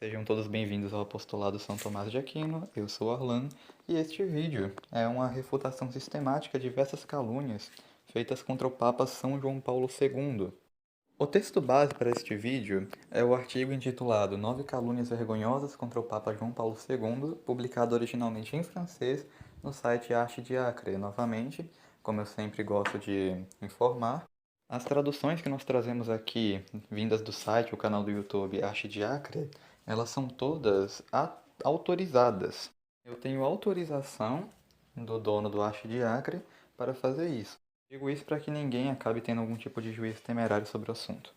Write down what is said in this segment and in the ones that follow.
Sejam todos bem-vindos ao Apostolado São Tomás de Aquino. Eu sou Arlan e este vídeo é uma refutação sistemática de diversas calúnias feitas contra o Papa São João Paulo II. O texto base para este vídeo é o artigo intitulado Nove Calúnias Vergonhosas contra o Papa João Paulo II, publicado originalmente em francês no site Archidiacre. Novamente, como eu sempre gosto de informar, as traduções que nós trazemos aqui, vindas do site, o canal do YouTube Archidiacre, elas são todas autorizadas. Eu tenho autorização do dono do Archidiacre para fazer isso. Digo isso para que ninguém acabe tendo algum tipo de juízo temerário sobre o assunto.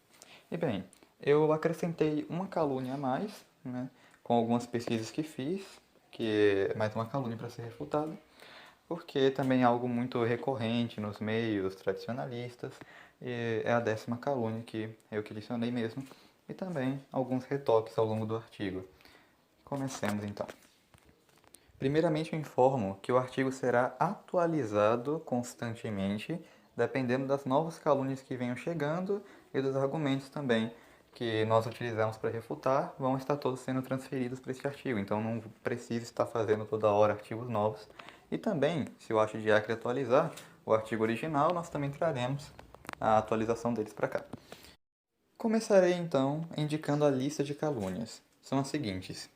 E bem, eu acrescentei uma calúnia a mais, né, com algumas pesquisas que fiz, que é mais uma calúnia para ser refutada, porque também é algo muito recorrente nos meios tradicionalistas, e é a 10ª calúnia que eu que adicionei mesmo, e também alguns retoques ao longo do artigo. Comecemos então. Primeiramente, eu informo que o artigo será atualizado constantemente, dependendo das novas calúnias que venham chegando e dos argumentos também que nós utilizamos para refutar, vão estar todos sendo transferidos para este artigo. Então, não precisa estar fazendo toda hora artigos novos. E também, se o Archidiacre atualizar o artigo original, nós também traremos a atualização deles para cá. Começarei então indicando a lista de calúnias. São as seguintes: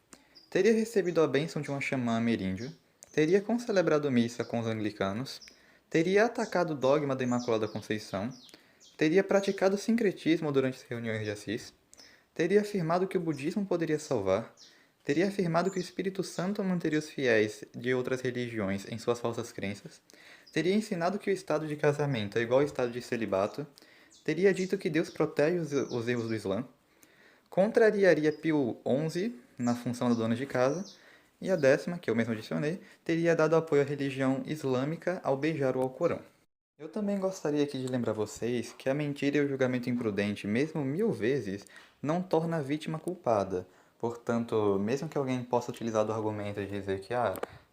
teria recebido a bênção de uma xamã ameríndio, teria concelebrado missa com os anglicanos, teria atacado o dogma da Imaculada Conceição, teria praticado sincretismo durante as reuniões de Assis, teria afirmado que o budismo poderia salvar, teria afirmado que o Espírito Santo manteria os fiéis de outras religiões em suas falsas crenças, teria ensinado que o estado de casamento é igual ao estado de celibato, teria dito que Deus protege os erros do Islã, contrariaria Pio XI na função do dono de casa, e a 10ª, que eu mesmo adicionei, teria dado apoio à religião islâmica ao beijar o Alcorão. Eu também gostaria aqui de lembrar vocês que a mentira e o julgamento imprudente, mesmo 1000 vezes, não torna a vítima culpada. Portanto, mesmo que alguém possa utilizar do argumento de dizer que,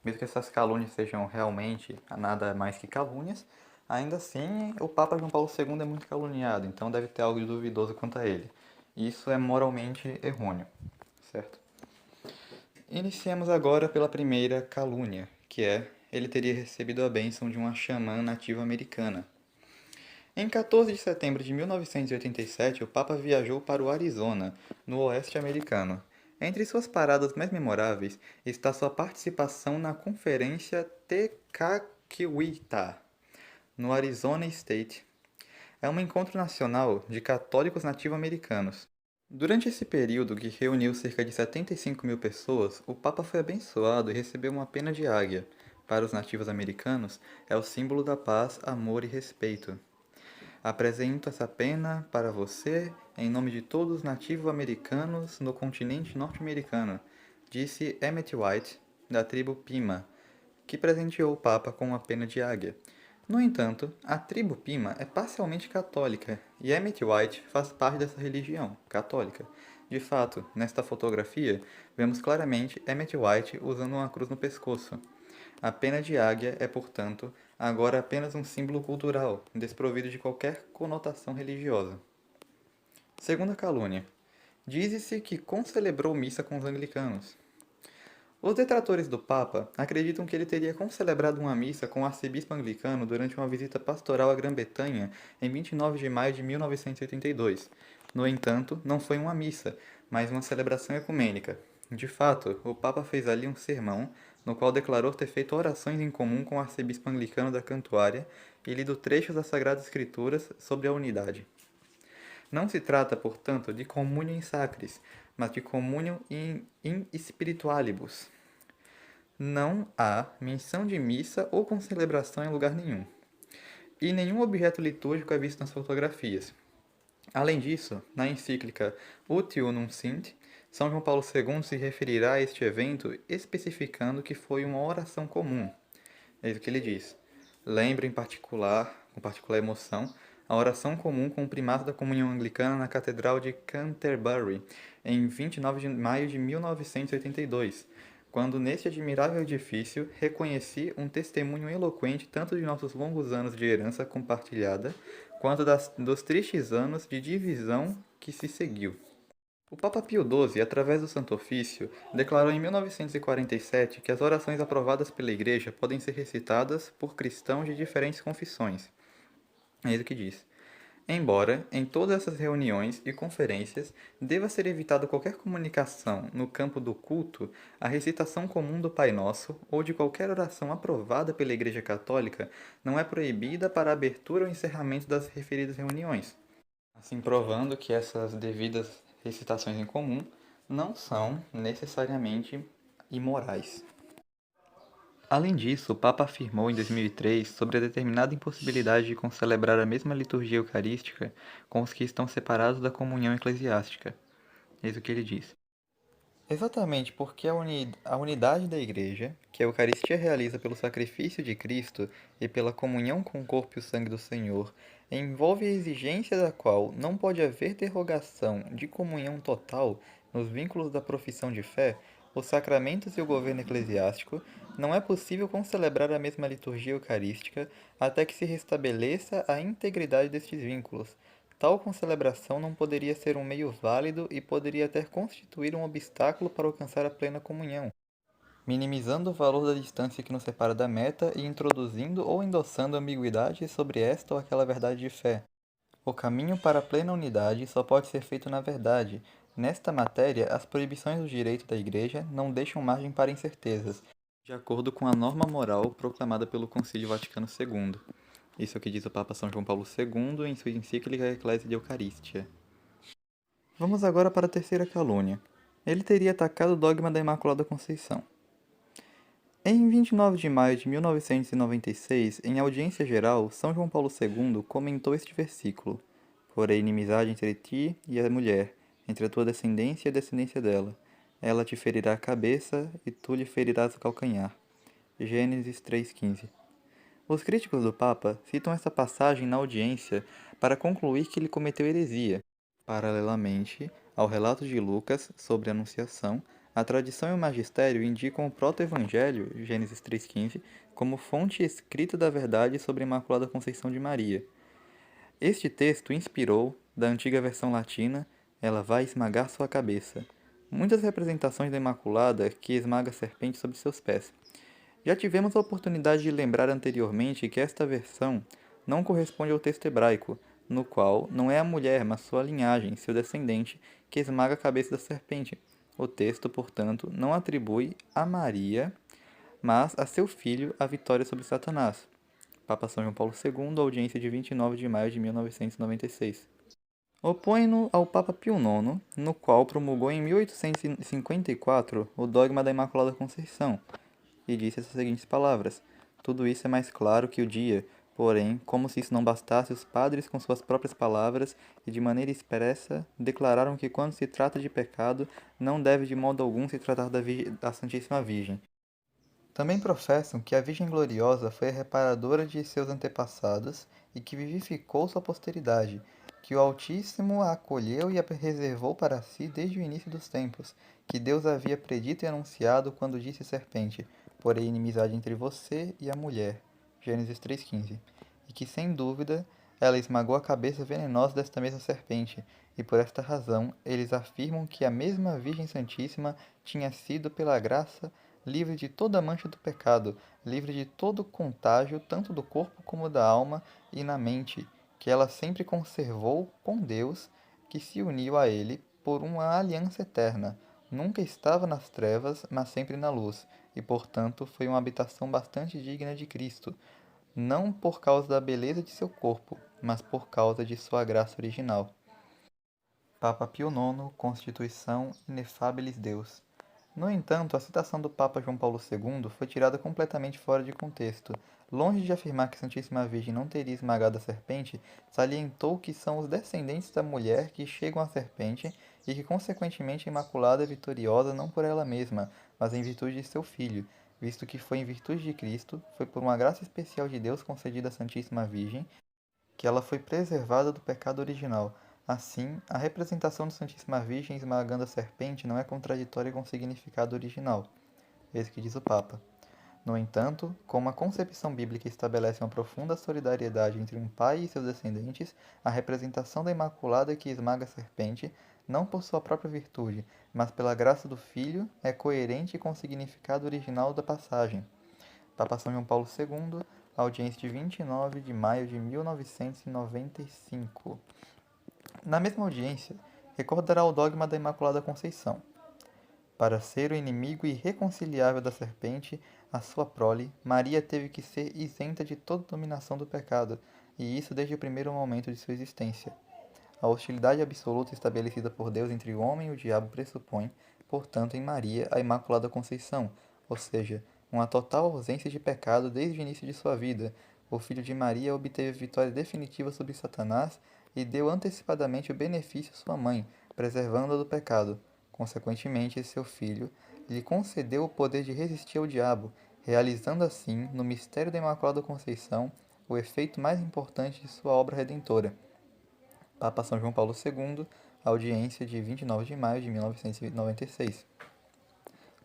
mesmo que essas calúnias sejam realmente nada mais que calúnias, ainda assim o Papa João Paulo II é muito caluniado, então deve ter algo de duvidoso quanto a ele. Isso é moralmente errôneo, certo? Iniciemos agora pela primeira calúnia, que é: ele teria recebido a bênção de uma xamã nativa americana. Em 14 de setembro de 1987, o Papa viajou para o Arizona, no oeste americano. Entre suas paradas mais memoráveis está sua participação na Conferência Tecaquewita, no Arizona State. É um encontro nacional de católicos nativo-americanos. Durante esse período, que reuniu cerca de 75 mil pessoas, o Papa foi abençoado e recebeu uma pena de águia. Para os nativos americanos, é o símbolo da paz, amor e respeito. Apresento essa pena para você em nome de todos os nativo-americanos no continente norte-americano, disse Emmett White, da tribo Pima, que presenteou o Papa com uma pena de águia. No entanto, a tribo Pima é parcialmente católica e Emmett White faz parte dessa religião católica. De fato, nesta fotografia, vemos claramente Emmett White usando uma cruz no pescoço. A pena de águia é, portanto, agora apenas um símbolo cultural, desprovido de qualquer conotação religiosa. Segunda calúnia. Diz-se que concelebrou missa com os anglicanos. Os detratores do Papa acreditam que ele teria concelebrado uma missa com o arcebispo anglicano durante uma visita pastoral à Grã-Bretanha em 29 de maio de 1982. No entanto, não foi uma missa, mas uma celebração ecumênica. De fato, o Papa fez ali um sermão, no qual declarou ter feito orações em comum com o arcebispo anglicano da Cantuária e lido trechos das Sagradas Escrituras sobre a unidade. Não se trata, portanto, de communio in sacris, mas de communio in spiritualibus. Não há menção de missa ou concelebração em lugar nenhum, e nenhum objeto litúrgico é visto nas fotografias. Além disso, na encíclica Ut Unum Sint, São João Paulo II se referirá a este evento especificando que foi uma oração comum. É isso que ele diz. Lembra em particular, com particular emoção, a oração comum com o primato da comunhão anglicana na Catedral de Canterbury, em 29 de maio de 1982, quando neste admirável edifício reconheci um testemunho eloquente tanto de nossos longos anos de herança compartilhada, quanto dos tristes anos de divisão que se seguiu. O Papa Pio XII, através do Santo Ofício, declarou em 1947 que as orações aprovadas pela Igreja podem ser recitadas por cristãos de diferentes confissões. Eis o que diz. Embora, em todas essas reuniões e conferências, deva ser evitado qualquer comunicação no campo do culto, a recitação comum do Pai Nosso ou de qualquer oração aprovada pela Igreja Católica não é proibida para a abertura ou encerramento das referidas reuniões, assim provando que essas devidas recitações em comum não são necessariamente imorais. Além disso, o Papa afirmou em 2003 sobre a determinada impossibilidade de concelebrar a mesma liturgia eucarística com os que estão separados da comunhão eclesiástica. Eis o que ele diz. Exatamente porque a unidade da Igreja, que a Eucaristia realiza pelo sacrifício de Cristo e pela comunhão com o corpo e o sangue do Senhor, envolve a exigência da qual não pode haver derrogação de comunhão total nos vínculos da profissão de fé, os sacramentos e o governo eclesiástico, não é possível concelebrar a mesma liturgia eucarística até que se restabeleça a integridade destes vínculos. Tal concelebração não poderia ser um meio válido e poderia até constituir um obstáculo para alcançar a plena comunhão, minimizando o valor da distância que nos separa da meta e introduzindo ou endossando ambiguidades sobre esta ou aquela verdade de fé. O caminho para a plena unidade só pode ser feito na verdade. Nesta matéria, as proibições do direito da Igreja não deixam margem para incertezas, de acordo com a norma moral proclamada pelo Concílio Vaticano II. Isso é o que diz o Papa São João Paulo II em sua encíclica Ecclesia de Eucaristia. Vamos agora para a terceira calúnia. Ele teria atacado o dogma da Imaculada Conceição. Em 29 de maio de 1996, em audiência geral, São João Paulo II comentou este versículo: Porém inimizade entre ti e a mulher, entre a tua descendência e a descendência dela. Ela te ferirá a cabeça e tu lhe ferirás o calcanhar. Gênesis 3,15. Os críticos do Papa citam essa passagem na audiência para concluir que ele cometeu heresia. Paralelamente ao relato de Lucas sobre a Anunciação, a tradição e o magistério indicam o proto-evangelho, Gênesis 3,15, como fonte escrita da verdade sobre a Imaculada Conceição de Maria. Este texto inspirou, da antiga versão latina, ela vai esmagar sua cabeça. Muitas representações da Imaculada que esmaga a serpente sob seus pés. Já tivemos a oportunidade de lembrar anteriormente que esta versão não corresponde ao texto hebraico, no qual não é a mulher, mas sua linhagem, seu descendente, que esmaga a cabeça da serpente. O texto, portanto, não atribui a Maria, mas a seu filho a vitória sobre Satanás. Papa São João Paulo II, audiência de 29 de maio de 1996. Opõe-no ao Papa Pio IX, no qual promulgou em 1854 o dogma da Imaculada Conceição, e disse essas seguintes palavras: Tudo isso é mais claro que o dia, porém, como se isso não bastasse, os padres, com suas próprias palavras e de maneira expressa, declararam que quando se trata de pecado, não deve de modo algum se tratar da Santíssima Virgem. Também professam que a Virgem Gloriosa foi a reparadora de seus antepassados e que vivificou sua posteridade, que o Altíssimo a acolheu e a reservou para si desde o início dos tempos, que Deus havia predito e anunciado quando disse à serpente: Porém inimizade entre você e a mulher. Gênesis 3,15. E que, sem dúvida, ela esmagou a cabeça venenosa desta mesma serpente, e por esta razão eles afirmam que a mesma Virgem Santíssima tinha sido, pela graça, livre de toda a mancha do pecado, livre de todo contágio, tanto do corpo como da alma e na mente, que ela sempre conservou com Deus, que se uniu a Ele por uma aliança eterna. Nunca estava nas trevas, mas sempre na luz, e portanto foi uma habitação bastante digna de Cristo, não por causa da beleza de seu corpo, mas por causa de sua graça original. Papa Pio IX, Constituição Inefabilis Deus. No entanto, a citação do Papa João Paulo II foi tirada completamente fora de contexto. Longe de afirmar que Santíssima Virgem não teria esmagado a serpente, salientou que são os descendentes da mulher que chegam à serpente e que, consequentemente, a Imaculada é vitoriosa não por ela mesma, mas em virtude de seu Filho, visto que foi em virtude de Cristo, foi por uma graça especial de Deus concedida à Santíssima Virgem, que ela foi preservada do pecado original. Assim, a representação de Santíssima Virgem esmagando a serpente não é contraditória com o significado original. Eis o que diz o Papa. No entanto, como a concepção bíblica estabelece uma profunda solidariedade entre um pai e seus descendentes, a representação da Imaculada que esmaga a serpente não por sua própria virtude, mas pela graça do Filho, é coerente com o significado original da passagem. Papa São João Paulo II, audiência de 29 de maio de 1995. Na mesma audiência, recordará o dogma da Imaculada Conceição. Para ser o inimigo irreconciliável da serpente, a sua prole, Maria teve que ser isenta de toda dominação do pecado, e isso desde o primeiro momento de sua existência. A hostilidade absoluta estabelecida por Deus entre o homem e o diabo pressupõe, portanto, em Maria a Imaculada Conceição, ou seja, uma total ausência de pecado desde o início de sua vida. O Filho de Maria obteve vitória definitiva sobre Satanás e deu antecipadamente o benefício à sua mãe, preservando-a do pecado. Consequentemente, seu Filho lhe concedeu o poder de resistir ao diabo, realizando assim, no mistério da Imaculada Conceição, o efeito mais importante de sua obra redentora. Papa São João Paulo II, audiência de 29 de maio de 1996.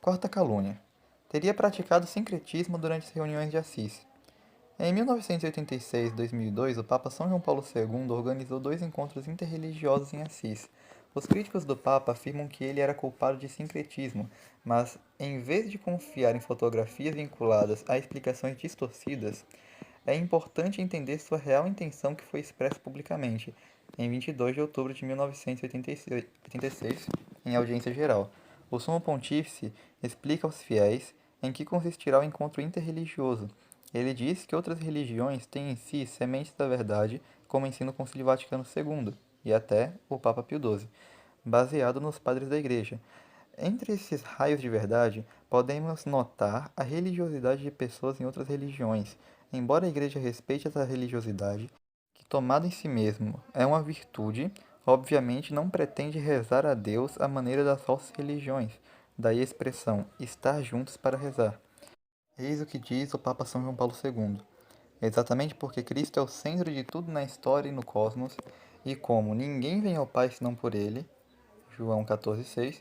Quarta calúnia. Teria praticado sincretismo durante as reuniões de Assis. Em 1986 e 2002, o Papa São João Paulo II organizou 2 encontros interreligiosos em Assis. Os críticos do Papa afirmam que ele era culpado de sincretismo, mas, em vez de confiar em fotografias vinculadas a explicações distorcidas, é importante entender sua real intenção que foi expressa publicamente, em 22 de outubro de 1986, em audiência geral. O Sumo Pontífice explica aos fiéis em que consistirá o encontro interreligioso. Ele diz que outras religiões têm em si sementes da verdade, como ensina o Concílio Vaticano II e até o Papa Pio XII, baseado nos padres da Igreja. Entre esses raios de verdade, podemos notar a religiosidade de pessoas em outras religiões. Embora a Igreja respeite essa religiosidade, que tomada em si mesmo é uma virtude, obviamente não pretende rezar a Deus à maneira das falsas religiões. Daí a expressão estar juntos para rezar. Eis o que diz o Papa São João Paulo II. Exatamente porque Cristo é o centro de tudo na história e no cosmos, e como ninguém vem ao Pai senão por ele, João 14,6,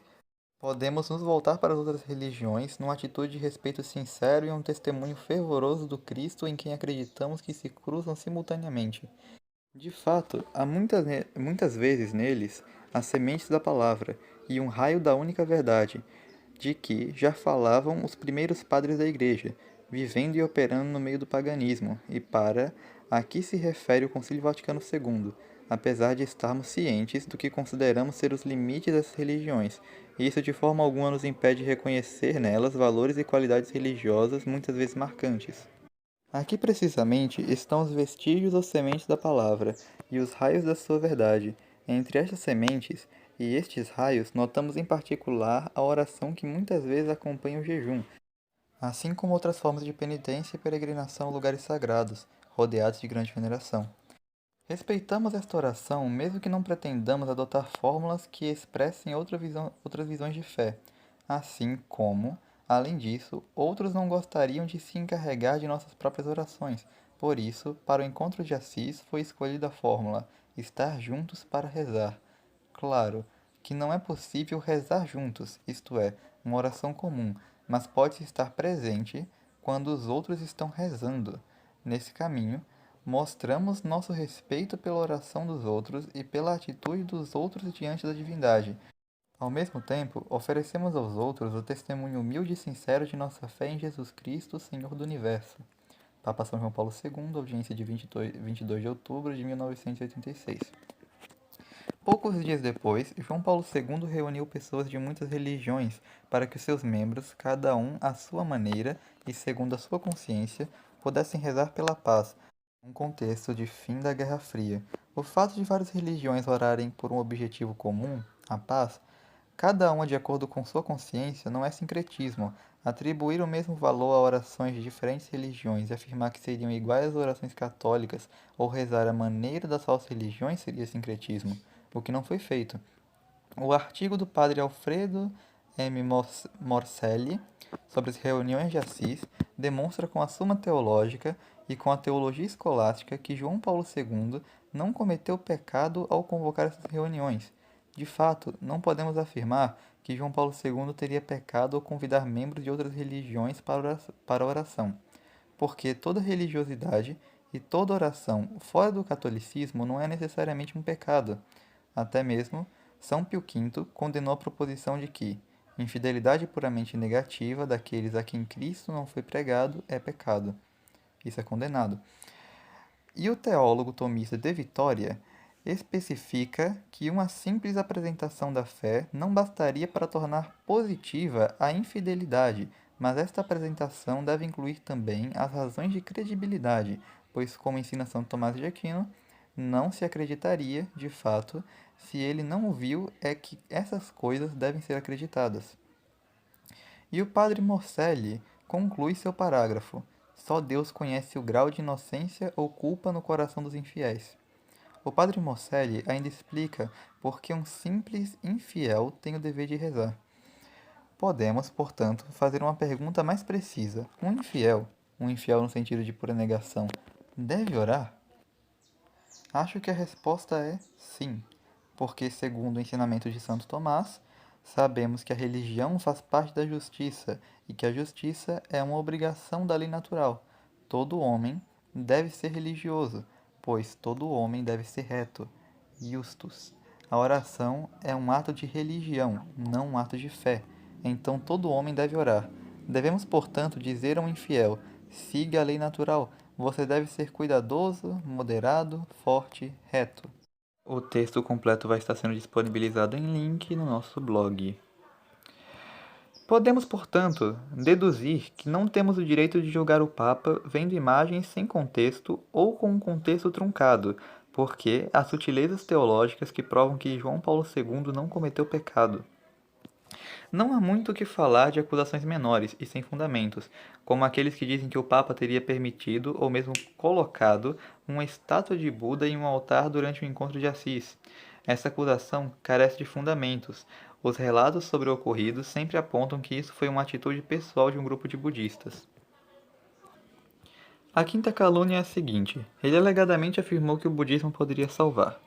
podemos nos voltar para as outras religiões numa atitude de respeito sincero e um testemunho fervoroso do Cristo em quem acreditamos que se cruzam simultaneamente. De fato, há muitas vezes neles as sementes da palavra e um raio da única verdade, de que já falavam os primeiros padres da Igreja, vivendo e operando no meio do paganismo, e para a que se refere o Concílio Vaticano II, apesar de estarmos cientes do que consideramos ser os limites dessas religiões. Isso de forma alguma nos impede de reconhecer nelas valores e qualidades religiosas muitas vezes marcantes. Aqui precisamente estão os vestígios ou sementes da palavra e os raios da sua verdade. Entre estas sementes e estes raios, notamos em particular a oração que muitas vezes acompanha o jejum, assim como outras formas de penitência e peregrinação a lugares sagrados, rodeados de grande veneração. Respeitamos esta oração, mesmo que não pretendamos adotar fórmulas que expressem outras visões de fé, assim como, além disso, outros não gostariam de se encarregar de nossas próprias orações. Por isso, para o encontro de Assis foi escolhida a fórmula estar juntos para rezar. Claro que não é possível rezar juntos, isto é, uma oração comum, mas pode-se estar presente quando os outros estão rezando. Nesse caminho, mostramos nosso respeito pela oração dos outros e pela atitude dos outros diante da divindade. Ao mesmo tempo, oferecemos aos outros o testemunho humilde e sincero de nossa fé em Jesus Cristo, Senhor do Universo. Papa São João Paulo II, audiência de 22 de outubro de 1986. Poucos dias depois, João Paulo II reuniu pessoas de muitas religiões para que seus membros, cada um à sua maneira e segundo a sua consciência, pudessem rezar pela paz, num contexto de fim da Guerra Fria. O fato de várias religiões orarem por um objetivo comum, a paz, cada uma de acordo com sua consciência, não é sincretismo. Atribuir o mesmo valor a orações de diferentes religiões e afirmar que seriam iguais às orações católicas ou rezar à maneira das falsas religiões seria sincretismo, o que não foi feito. O artigo do padre Alfredo M. Morcelli sobre as reuniões de Assis demonstra com a Suma Teológica e com a teologia escolástica que João Paulo II não cometeu pecado ao convocar essas reuniões. De fato, não podemos afirmar que João Paulo II teria pecado ao convidar membros de outras religiões para a oração, porque toda religiosidade e toda oração fora do catolicismo não é necessariamente um pecado, até mesmo São Pio V condenou a proposição de que infidelidade puramente negativa daqueles a quem Cristo não foi pregado é pecado. Isso é condenado. E o teólogo tomista de Vitória especifica que uma simples apresentação da fé não bastaria para tornar positiva a infidelidade, mas esta apresentação deve incluir também as razões de credibilidade, pois, como ensina São Tomás de Aquino, não se acreditaria, de fato, se ele não viu é que essas coisas devem ser acreditadas. E o padre Morcelli conclui seu parágrafo: só Deus conhece o grau de inocência ou culpa no coração dos infiéis. O padre Morcelli ainda explica por que um simples infiel tem o dever de rezar. Podemos, portanto, fazer uma pergunta mais precisa. Um infiel no sentido de pura negação, deve orar? Acho que a resposta é sim, porque, segundo o ensinamento de Santo Tomás, sabemos que a religião faz parte da justiça e que a justiça é uma obrigação da lei natural. Todo homem deve ser religioso, pois todo homem deve ser reto, justus. A oração é um ato de religião, não um ato de fé. Então todo homem deve orar. Devemos, portanto, dizer a um infiel: siga a lei natural. Você deve ser cuidadoso, moderado, forte, reto. O texto completo vai estar sendo disponibilizado em link no nosso blog. Podemos, portanto, deduzir que não temos o direito de julgar o Papa vendo imagens sem contexto ou com um contexto truncado, porque há sutilezas teológicas que provam que João Paulo II não cometeu pecado. Não há muito o que falar de acusações menores e sem fundamentos, como aqueles que dizem que o Papa teria permitido ou mesmo colocado uma estátua de Buda em um altar durante o encontro de Assis. Essa acusação carece de fundamentos. Os relatos sobre o ocorrido sempre apontam que isso foi uma atitude pessoal de um grupo de budistas. A quinta calúnia é a seguinte: ele alegadamente afirmou que o budismo poderia salvar.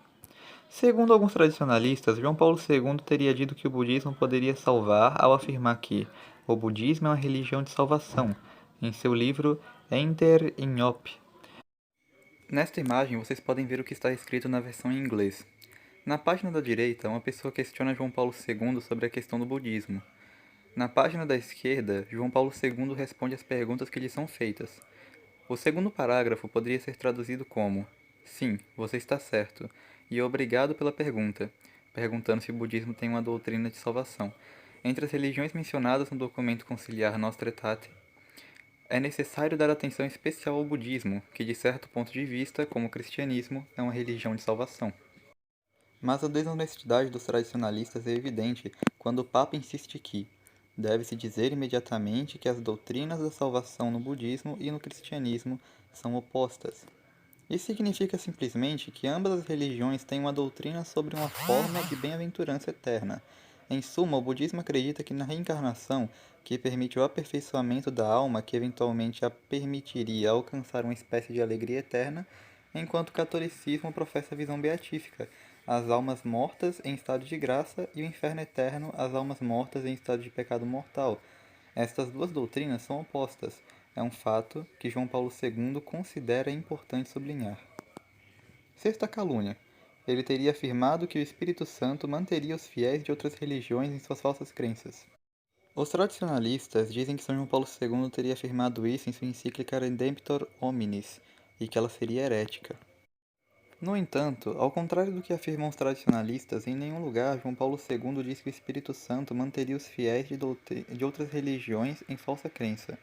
Segundo alguns tradicionalistas, João Paulo II teria dito que o budismo poderia salvar ao afirmar que o budismo é uma religião de salvação, em seu livro Enter in Op. Nesta imagem, vocês podem ver o que está escrito na versão em inglês. Na página da direita, uma pessoa questiona João Paulo II sobre a questão do budismo. Na página da esquerda, João Paulo II responde às perguntas que lhe são feitas. O segundo parágrafo poderia ser traduzido como: sim, você está certo, e obrigado pela pergunta, perguntando se o budismo tem uma doutrina de salvação. Entre as religiões mencionadas no documento conciliar Nostra Aetate, é necessário dar atenção especial ao budismo, que de certo ponto de vista, como o cristianismo, é uma religião de salvação. Mas a desonestidade dos tradicionalistas é evidente quando o Papa insiste que deve-se dizer imediatamente que as doutrinas da salvação no budismo e no cristianismo são opostas. Isso significa simplesmente que ambas as religiões têm uma doutrina sobre uma forma de bem-aventurança eterna. Em suma, o budismo acredita que na reencarnação, que permite o aperfeiçoamento da alma, que eventualmente a permitiria alcançar uma espécie de alegria eterna, enquanto o catolicismo professa a visão beatífica, as almas mortas em estado de graça e o inferno eterno, as almas mortas em estado de pecado mortal. Estas duas doutrinas são opostas. É um fato que João Paulo II considera importante sublinhar. Sexta calúnia. Ele teria afirmado que o Espírito Santo manteria os fiéis de outras religiões em suas falsas crenças. Os tradicionalistas dizem que São João Paulo II teria afirmado isso em sua encíclica Redemptor Hominis, e que ela seria herética. No entanto, ao contrário do que afirmam os tradicionalistas, em nenhum lugar João Paulo II diz que o Espírito Santo manteria os fiéis de outras religiões em falsa crença.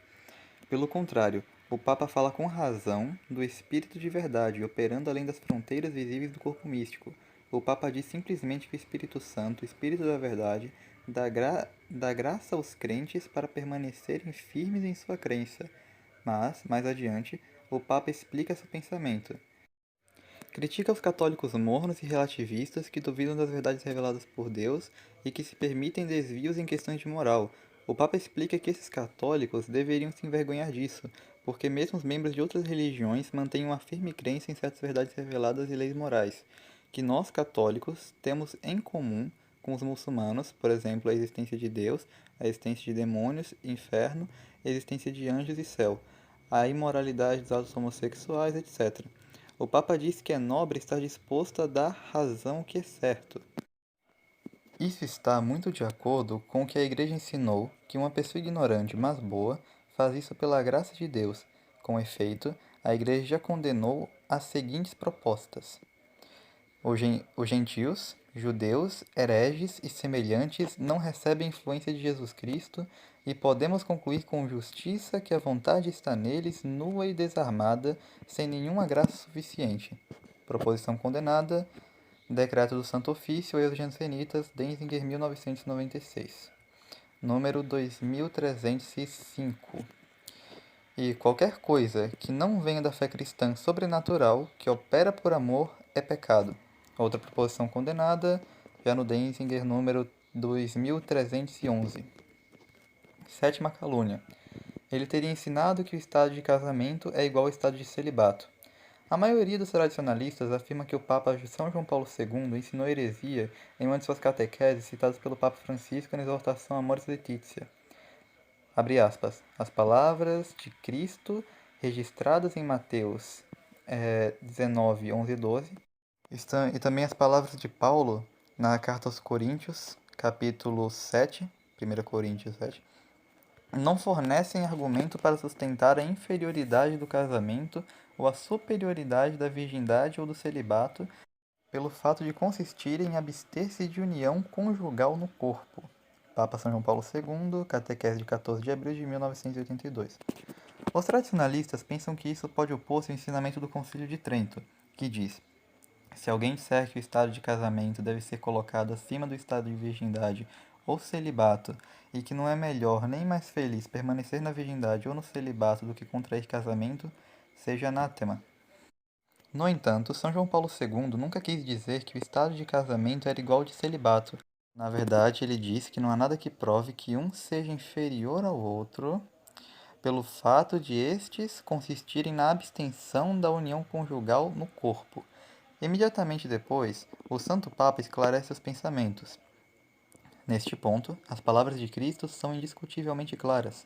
Pelo contrário, o Papa fala com razão do Espírito de verdade, operando além das fronteiras visíveis do corpo místico. O Papa diz simplesmente que o Espírito Santo, o Espírito da verdade, dá graça aos crentes para permanecerem firmes em sua crença. Mas, mais adiante, o Papa explica seu pensamento. Critica os católicos mornos e relativistas que duvidam das verdades reveladas por Deus e que se permitem desvios em questões de moral. O Papa explica que esses católicos deveriam se envergonhar disso, porque mesmo os membros de outras religiões mantêm uma firme crença em certas verdades reveladas e leis morais, que nós católicos temos em comum com os muçulmanos, por exemplo, a existência de Deus, a existência de demônios, inferno, a existência de anjos e céu, a imoralidade dos atos homossexuais, etc. O Papa diz que é nobre estar disposto a dar razão ao que é certo. Isso está muito de acordo com o que a Igreja ensinou, que uma pessoa ignorante, mas boa, faz isso pela graça de Deus. Com efeito, a Igreja já condenou as seguintes propostas: os gentios, judeus, hereges e semelhantes não recebem influência de Jesus Cristo, e podemos concluir com justiça que a vontade está neles, nua e desarmada, sem nenhuma graça suficiente. Proposição condenada, Decreto do Santo Ofício e os Jansenitas, Denzinger, 1996. Número 2305. E qualquer coisa que não venha da fé cristã sobrenatural, que opera por amor, é pecado. Outra proposição condenada, já no Denzinger, número 2311. Sétima calúnia. Ele teria ensinado que o estado de casamento é igual ao estado de celibato. A maioria dos tradicionalistas afirma que o Papa São João Paulo II ensinou heresia em uma de suas catequeses citadas pelo Papa Francisco na exortação Amoris Laetitia. Abre aspas. As palavras de Cristo registradas em Mateus 19, 11 e 12, e também as palavras de Paulo na carta aos Coríntios, capítulo 7, 1 Coríntios 7, não fornecem argumento para sustentar a inferioridade do casamento ou a superioridade da virgindade ou do celibato pelo fato de consistirem em abster-se de união conjugal no corpo. Papa São João Paulo II, Catequese de 14 de abril de 1982. Os tradicionalistas pensam que isso pode opor-se ao ensinamento do Concílio de Trento, que diz: se alguém disser que o estado de casamento deve ser colocado acima do estado de virgindade ou celibato, e que não é melhor nem mais feliz permanecer na virgindade ou no celibato do que contrair casamento, seja anátema. No entanto, São João Paulo II nunca quis dizer que o estado de casamento era igual ao de celibato. Na verdade, ele disse que não há nada que prove que um seja inferior ao outro pelo fato de estes consistirem na abstenção da união conjugal no corpo. Imediatamente depois, o Santo Papa esclarece os pensamentos. Neste ponto, as palavras de Cristo são indiscutivelmente claras.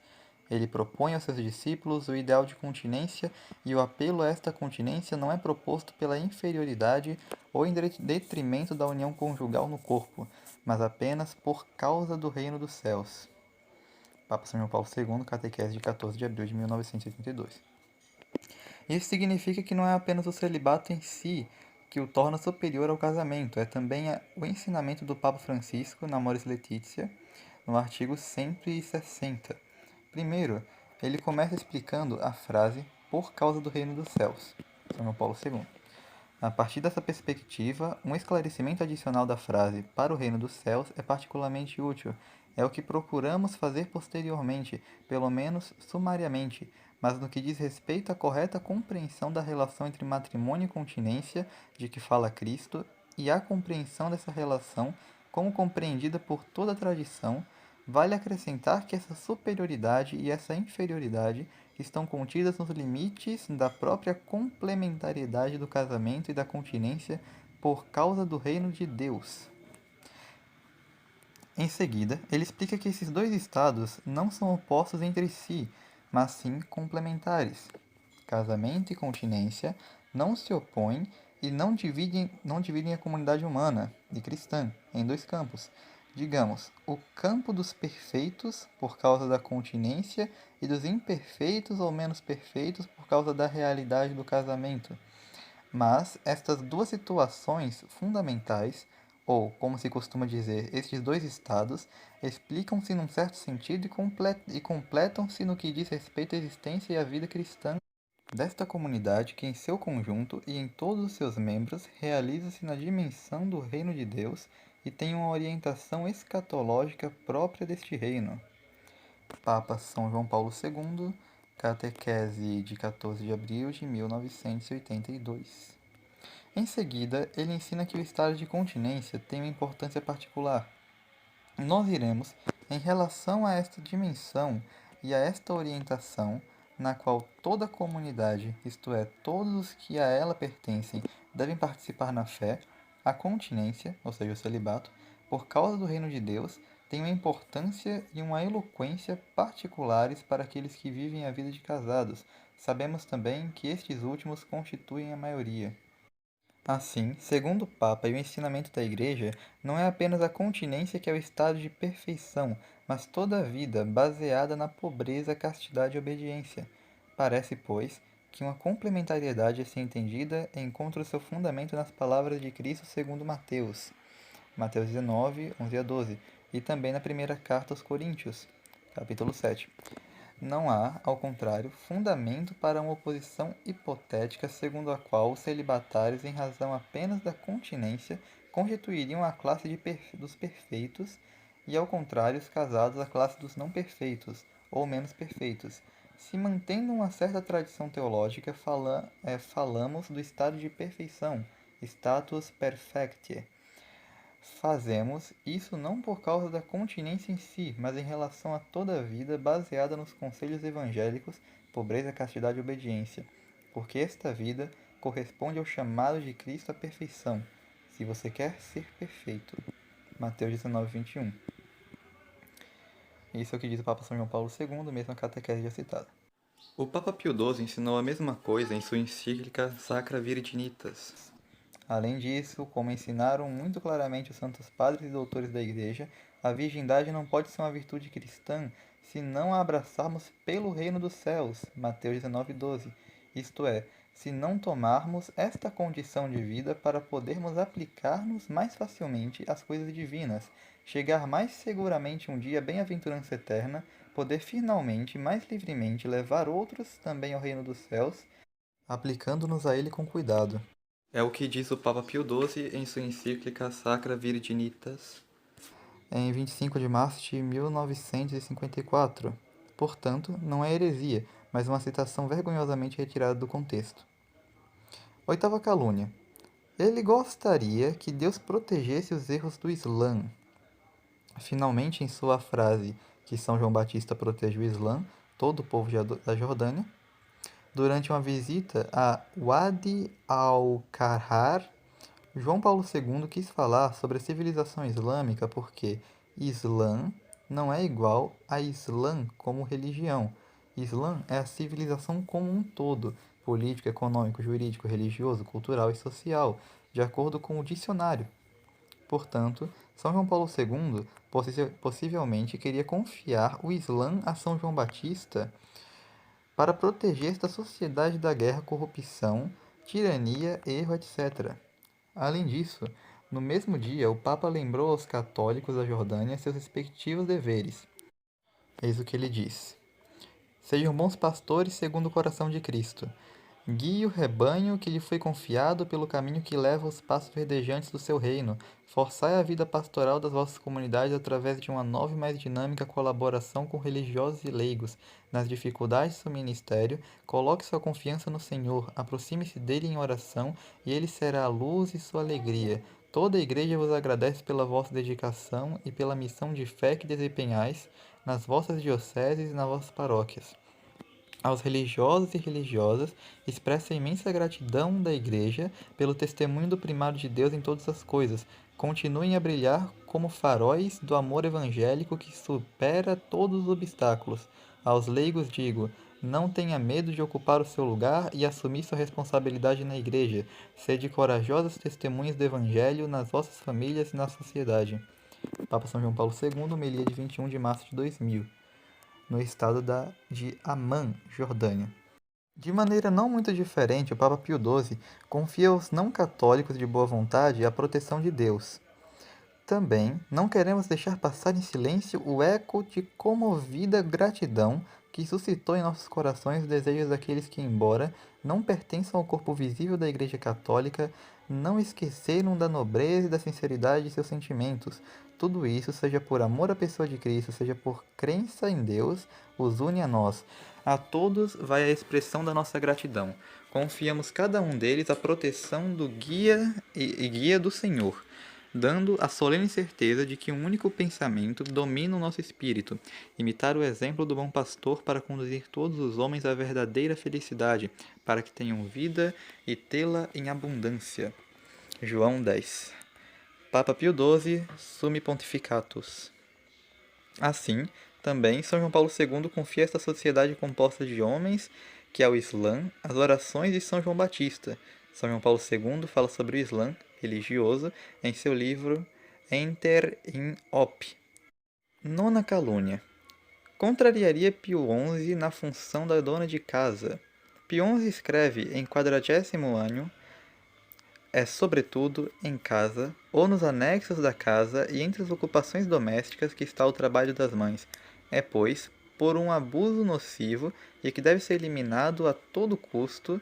Ele propõe aos seus discípulos o ideal de continência, e o apelo a esta continência não é proposto pela inferioridade ou em detrimento da união conjugal no corpo, mas apenas por causa do reino dos céus. Papa São João Paulo II, Catequese de 14 de abril de 1982. Isso significa que não é apenas o celibato em si que o torna superior ao casamento, é também o ensinamento do Papa Francisco na Amoris Laetitia, no artigo 160. Primeiro, ele começa explicando a frase "por causa do reino dos céus", São João Paulo II. A partir dessa perspectiva, um esclarecimento adicional da frase "para o reino dos céus" é particularmente útil. É o que procuramos fazer posteriormente, pelo menos sumariamente, mas no que diz respeito à correta compreensão da relação entre matrimônio e continência, de que fala Cristo, e a compreensão dessa relação, como compreendida por toda a tradição, vale acrescentar que essa superioridade e essa inferioridade estão contidas nos limites da própria complementariedade do casamento e da continência por causa do reino de Deus. Em seguida, ele explica que esses dois estados não são opostos entre si, mas sim complementares. Casamento e continência não se opõem e não dividem a comunidade humana e cristã em dois campos. Digamos, o campo dos perfeitos por causa da continência e dos imperfeitos ou menos perfeitos por causa da realidade do casamento. Mas estas duas situações fundamentais, ou como se costuma dizer, estes dois estados, explicam-se num certo sentido e completam-se no que diz respeito à existência e à vida cristã desta comunidade que em seu conjunto e em todos os seus membros realiza-se na dimensão do reino de Deus e tem uma orientação escatológica própria deste reino. Papa São João Paulo II, Catequese de 14 de abril de 1982. Em seguida, ele ensina que o estado de continência tem uma importância particular. Nós iremos, em relação a esta dimensão e a esta orientação, na qual toda a comunidade, isto é, todos os que a ela pertencem, devem participar na fé, a continência, ou seja, o celibato, por causa do reino de Deus, tem uma importância e uma eloquência particulares para aqueles que vivem a vida de casados. Sabemos também que estes últimos constituem a maioria. Assim, segundo o Papa e o ensinamento da Igreja, não é apenas a continência que é o estado de perfeição, mas toda a vida baseada na pobreza, castidade e obediência. Parece, pois, que uma complementariedade assim entendida encontra o seu fundamento nas palavras de Cristo segundo Mateus 19, 11 a 12, e também na primeira carta aos Coríntios, capítulo 7. Não há, ao contrário, fundamento para uma oposição hipotética segundo a qual os celibatários, em razão apenas da continência, constituiriam a classe dos perfeitos, e, ao contrário, os casados a classe dos não perfeitos, ou menos perfeitos. Se mantendo uma certa tradição teológica, falamos do estado de perfeição, status perfectiae. Fazemos isso não por causa da continência em si, mas em relação a toda a vida baseada nos conselhos evangélicos, pobreza, castidade e obediência, porque esta vida corresponde ao chamado de Cristo à perfeição, se você quer ser perfeito. Mateus 19, 21. Isso é o que diz o Papa São João Paulo II, mesma catequese já citada. O Papa Pio XII ensinou a mesma coisa em sua encíclica Sacra Virginitas. Além disso, como ensinaram muito claramente os santos padres e doutores da Igreja, a virgindade não pode ser uma virtude cristã se não a abraçarmos pelo reino dos céus. Mateus 19, 12. Isto é, se não tomarmos esta condição de vida para podermos aplicar-nos mais facilmente às coisas divinas, chegar mais seguramente um dia à bem-aventurança eterna, poder finalmente, mais livremente, levar outros também ao reino dos céus, aplicando-nos a ele com cuidado. É o que diz o Papa Pio XII em sua encíclica Sacra Virginitas, em 25 de março de 1954. Portanto, não é heresia, mas uma citação vergonhosamente retirada do contexto. Oitava calúnia. Ele gostaria que Deus protegesse os erros do Islã. Finalmente, em sua frase que São João Batista protege o Islã, todo o povo da Jordânia, durante uma visita a Wadi al-Qarrar, João Paulo II quis falar sobre a civilização islâmica porque Islã não é igual a Islã como religião. Islã é a civilização como um todo, político, econômico, jurídico, religioso, cultural e social, de acordo com o dicionário. Portanto, São João Paulo II possivelmente queria confiar o Islã a São João Batista para proteger esta sociedade da guerra, corrupção, tirania, erro, etc. Além disso, no mesmo dia, o Papa lembrou aos católicos da Jordânia seus respectivos deveres. Eis o que ele diz: Sejam bons pastores segundo o coração de Cristo. Guie o rebanho que lhe foi confiado pelo caminho que leva aos passos verdejantes do seu reino. Forçai a vida pastoral das vossas comunidades através de uma nova e mais dinâmica colaboração com religiosos e leigos. Nas dificuldades do seu ministério, coloque sua confiança no Senhor, aproxime-se dele em oração e ele será a luz e sua alegria. Toda a igreja vos agradece pela vossa dedicação e pela missão de fé que desempenhais nas vossas dioceses e nas vossas paróquias. Aos religiosos e religiosas, expressa a imensa gratidão da Igreja pelo testemunho do primado de Deus em todas as coisas. Continuem a brilhar como faróis do amor evangélico que supera todos os obstáculos. Aos leigos digo: não tenha medo de ocupar o seu lugar e assumir sua responsabilidade na Igreja. Sede corajosas testemunhas do Evangelho nas vossas famílias e na sociedade. Papa São João Paulo II, homilia de 21 de março de 2000, no estado de Amman, Jordânia. De maneira não muito diferente, o Papa Pio XII confia aos não católicos de boa vontade a proteção de Deus. Também não queremos deixar passar em silêncio o eco de comovida gratidão que suscitou em nossos corações os desejos daqueles que, embora não pertençam ao corpo visível da Igreja Católica, não esqueceram da nobreza e da sinceridade de seus sentimentos. Tudo isso, seja por amor à pessoa de Cristo, seja por crença em Deus, os une a nós. A todos vai a expressão da nossa gratidão. Confiamos cada um deles à proteção do guia do Senhor, dando a solene certeza de que um único pensamento domina o nosso espírito: imitar o exemplo do bom pastor para conduzir todos os homens à verdadeira felicidade, para que tenham vida e tê-la em abundância. João 10. Papa Pio XII, Summi Pontificatus. Assim, também, São João Paulo II confia a esta sociedade composta de homens, que é o Islã, as orações de São João Batista, São João Paulo II fala sobre o Islã religioso em seu livro Enter in Op. Nona calúnia. Contrariaria Pio XI na função da dona de casa. Pio XI escreve em 40º ano, é sobretudo em casa, ou nos anexos da casa e entre as ocupações domésticas que está o trabalho das mães. É, pois, por um abuso nocivo e que deve ser eliminado a todo custo,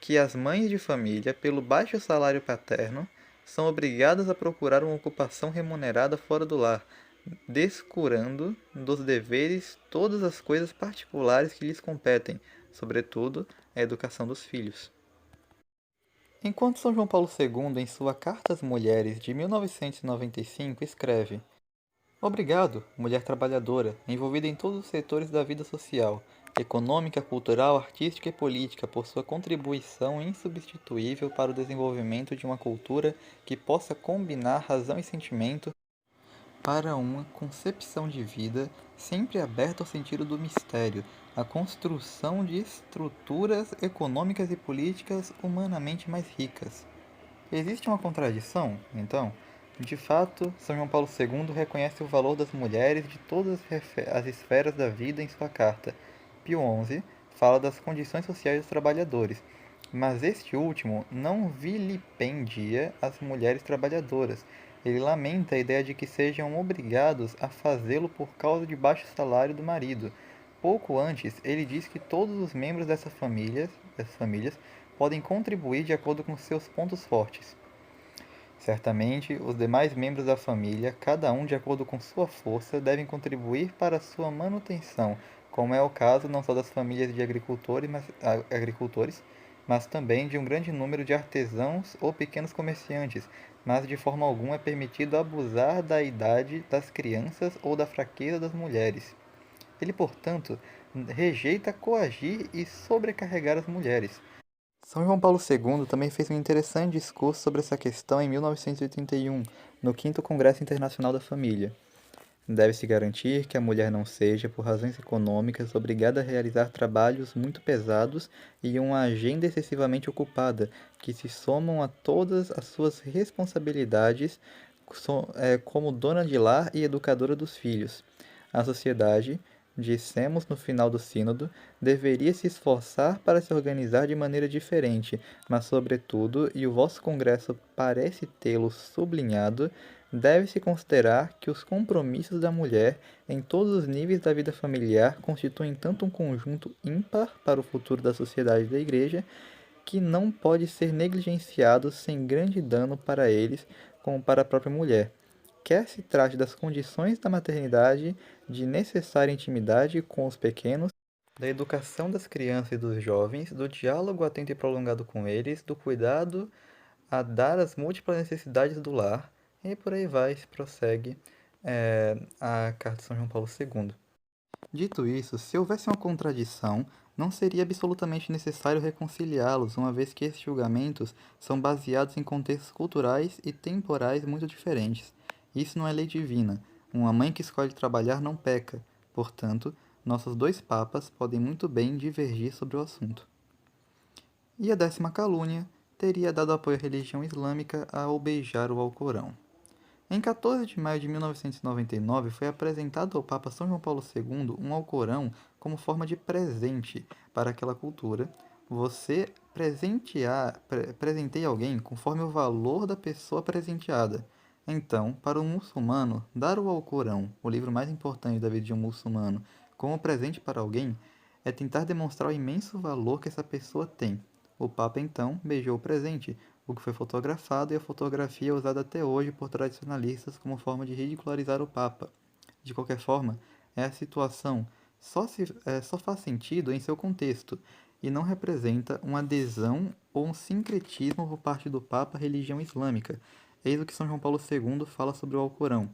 que as mães de família, pelo baixo salário paterno, são obrigadas a procurar uma ocupação remunerada fora do lar, descurando dos deveres todas as coisas particulares que lhes competem, sobretudo a educação dos filhos. Enquanto São João Paulo II, em sua Carta às Mulheres de 1995, escreve: Obrigado, mulher trabalhadora, envolvida em todos os setores da vida social, econômica, cultural, artística e política, por sua contribuição insubstituível para o desenvolvimento de uma cultura que possa combinar razão e sentimento para uma concepção de vida sempre aberta ao sentido do mistério, a construção de estruturas econômicas e políticas humanamente mais ricas. Existe uma contradição, então? De fato, São João Paulo II reconhece o valor das mulheres de todas as esferas da vida em sua carta. Pio XI fala das condições sociais dos trabalhadores, mas este último não vilipendia as mulheres trabalhadoras. Ele lamenta a ideia de que sejam obrigados a fazê-lo por causa de baixo salário do marido. Pouco antes, ele diz que todos os membros dessas famílias podem contribuir de acordo com seus pontos fortes. Certamente, os demais membros da família, cada um de acordo com sua força, devem contribuir para sua manutenção, como é o caso não só das famílias de agricultores, mas também de um grande número de artesãos ou pequenos comerciantes, mas de forma alguma é permitido abusar da idade das crianças ou da fraqueza das mulheres. Ele, portanto, rejeita coagir e sobrecarregar as mulheres. São João Paulo II também fez um interessante discurso sobre essa questão em 1981, no 5º Congresso Internacional da Família. Deve-se garantir que a mulher não seja, por razões econômicas, obrigada a realizar trabalhos muito pesados e uma agenda excessivamente ocupada, que se somam a todas as suas responsabilidades como dona de lar e educadora dos filhos. A sociedade, dissemos no final do sínodo, deveria se esforçar para se organizar de maneira diferente, mas sobretudo, e o vosso congresso parece tê-lo sublinhado, deve-se considerar que os compromissos da mulher em todos os níveis da vida familiar constituem tanto um conjunto ímpar para o futuro da sociedade e da Igreja, que não pode ser negligenciado sem grande dano para eles como para a própria mulher. Quer se trate das condições da maternidade, de necessária intimidade com os pequenos, da educação das crianças e dos jovens, do diálogo atento e prolongado com eles, do cuidado a dar às múltiplas necessidades do lar, e por aí vai, se prossegue a Carta de São João Paulo II. Dito isso, se houvesse uma contradição, não seria absolutamente necessário reconciliá-los, uma vez que esses julgamentos são baseados em contextos culturais e temporais muito diferentes. Isso não é lei divina. Uma mãe que escolhe trabalhar não peca. Portanto, nossos dois papas podem muito bem divergir sobre o assunto. E a 10ª calúnia teria dado apoio à religião islâmica ao beijar o Alcorão. Em 14 de maio de 1999, foi apresentado ao Papa São João Paulo II um Alcorão como forma de presente para aquela cultura. Você presenteia alguém conforme o valor da pessoa presenteada. Então, para o muçulmano, dar o Alcorão, o livro mais importante da vida de um muçulmano, como presente para alguém, é tentar demonstrar o imenso valor que essa pessoa tem. O Papa, então, beijou o presente, o que foi fotografado e a fotografia é usada até hoje por tradicionalistas como forma de ridicularizar o Papa. De qualquer forma, a situação só faz sentido em seu contexto e não representa uma adesão ou um sincretismo por parte do Papa à religião islâmica. Eis o que São João Paulo II fala sobre o Alcorão.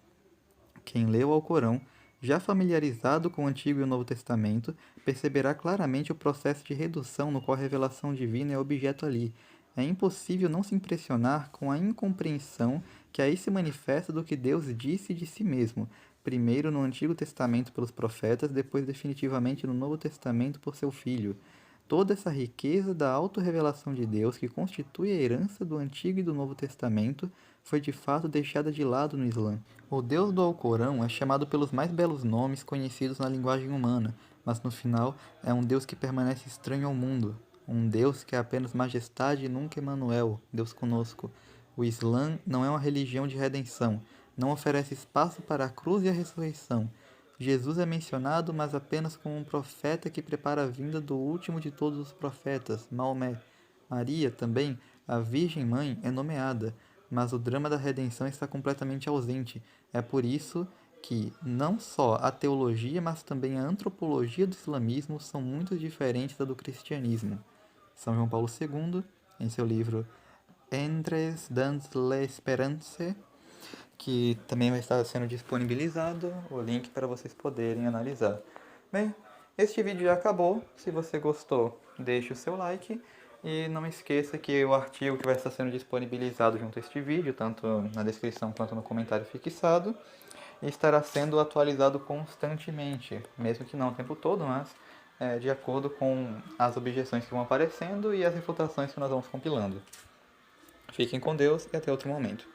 Quem lê o Alcorão, já familiarizado com o Antigo e o Novo Testamento, perceberá claramente o processo de redução no qual a revelação divina é objeto ali. É impossível não se impressionar com a incompreensão que aí se manifesta do que Deus disse de si mesmo, primeiro no Antigo Testamento pelos profetas, depois definitivamente no Novo Testamento por seu Filho. toda essa riqueza da autorrevelação de Deus, que constitui a herança do Antigo e do Novo Testamento, foi de fato deixada de lado no Islã. O Deus do Alcorão é chamado pelos mais belos nomes conhecidos na linguagem humana, mas no final é um Deus que permanece estranho ao mundo. Um Deus que é apenas majestade e nunca Emanuel, Deus conosco. O Islã não é uma religião de redenção, não oferece espaço para a cruz e a ressurreição. Jesus é mencionado, mas apenas como um profeta que prepara a vinda do último de todos os profetas, Maomé. Maria, também, a Virgem Mãe, é nomeada, mas o drama da redenção está completamente ausente. É por isso que não só a teologia, mas também a antropologia do islamismo são muito diferentes da do cristianismo. São João Paulo II, em seu livro Entres dans l'Espérance, que também vai estar sendo disponibilizado o link para vocês poderem analisar. Bem, este vídeo já acabou. Se você gostou, deixe o seu like e não esqueça que o artigo que vai estar sendo disponibilizado junto a este vídeo, tanto na descrição quanto no comentário fixado, estará sendo atualizado constantemente, mesmo que não o tempo todo, mas de acordo com as objeções que vão aparecendo e as refutações que nós vamos compilando. Fiquem com Deus e até outro momento.